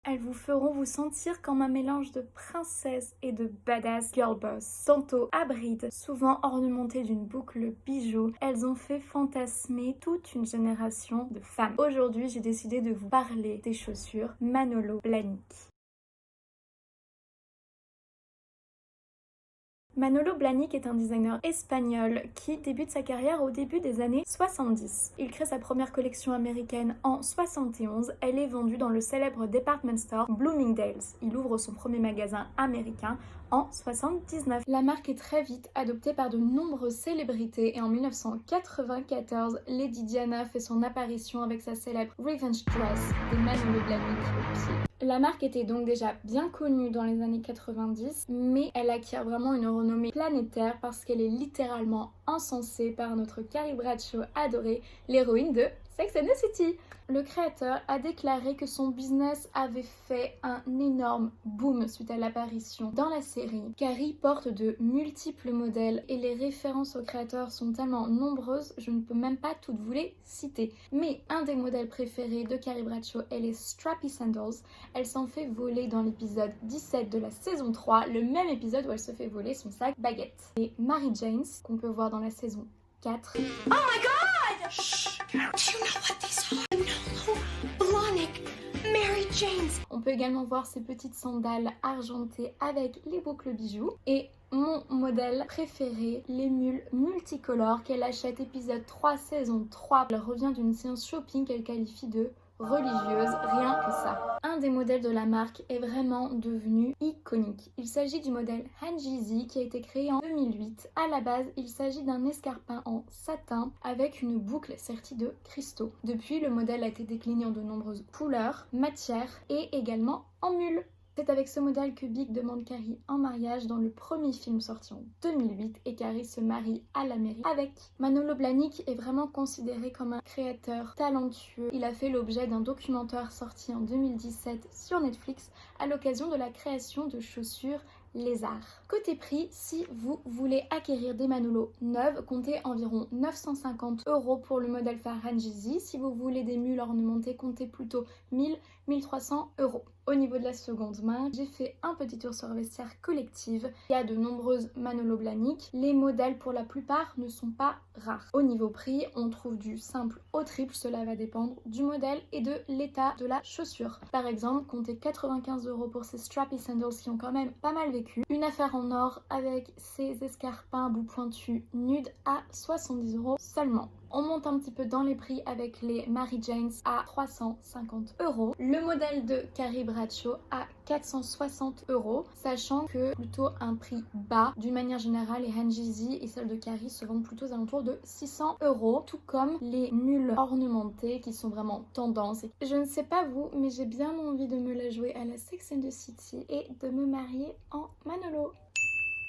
Elles vous feront vous sentir comme un mélange de princesse et de badass girl boss. Tantôt abrides, souvent ornementées d'une boucle bijoux, elles ont fait fantasmer toute une génération de femmes. Aujourd'hui, j'ai décidé de vous parler des chaussures Manolo Blahnik. Manolo Blahnik est un designer espagnol qui débute sa carrière au début des années 70. Il crée sa première collection américaine en 71. Elle est vendue dans le célèbre department store Bloomingdale's. Il ouvre son premier magasin américain en 79. La marque est très vite adoptée par de nombreuses célébrités et en 1994, Lady Diana fait son apparition avec sa célèbre Revenge Dress de Manolo Blahnik au pied. La marque était donc déjà bien connue dans les années 90, mais elle acquiert vraiment une renommée planétaire parce qu'elle est littéralement encensée par notre Carrie Bradshaw adorée, l'héroïne de Sex and the City. Le créateur a déclaré que son business avait fait un énorme boom suite à l'apparition dans la série. Carrie porte de multiples modèles et les références au créateur sont tellement nombreuses, je ne peux même pas toutes vous les citer. Mais un des modèles préférés de Carrie Bradshaw est les Strappy Sandals. Elle s'en fait voler dans l'épisode 17 de la saison 3, le même épisode où elle se fait voler son sac baguette. Et Mary Janes, qu'on peut voir dans la saison 4. Oh my god! Shh! Do you know what these are? Manolo Blahnik, Mary Janes. On peut également voir ces petites sandales argentées avec les boucles bijoux. Et mon modèle préféré, les mules multicolores qu'elle achète épisode 3, saison 3. Elle revient d'une séance shopping qu'elle qualifie de religieuse, rien que ça. Un des modèles de la marque est vraiment devenu iconique. Il s'agit du modèle Hanjizi qui a été créé en 2008. À la base, il s'agit d'un escarpin en satin avec une boucle sertie de cristaux. Depuis, le modèle a été décliné en de nombreuses couleurs, matières et également en mule. C'est avec ce modèle que Big demande Carrie en mariage dans le premier film sorti en 2008 et Carrie se marie à la mairie avec. Manolo Blahnik est vraiment considéré comme un créateur talentueux. Il a fait l'objet d'un documentaire sorti en 2017 sur Netflix à l'occasion de la création de chaussures Lézard. Côté prix, si vous voulez acquérir des Manolo neuves, comptez environ 950 € pour le modèle phare Hanjizi. Si vous voulez des mules ornementées, comptez plutôt 1000-1300 €. Au niveau de la seconde main, j'ai fait un petit tour sur vestiaire collective. Il y a de nombreuses Manolo Blahnik. Les modèles pour la plupart ne sont pas rares. Au niveau prix, on trouve du simple au triple. Cela va dépendre du modèle et de l'état de la chaussure. Par exemple, comptez 95 € pour ces Strappy Sandals qui ont quand même pas mal vécu. Une affaire en or avec ces escarpins à bout pointu nude à 70 € seulement. On monte un petit peu dans les prix avec les Mary Janes à 350 €. Le modèle de Carrie Bradshaw à 460 €, sachant que plutôt un prix bas. D'une manière générale, les Hanjizi et celles de Carrie se vendent plutôt aux alentours de 600 €, tout comme les mules ornementées qui sont vraiment tendance. Je ne sais pas vous, mais j'ai bien envie de me la jouer à la Sex and the City et de me marier en Manolo.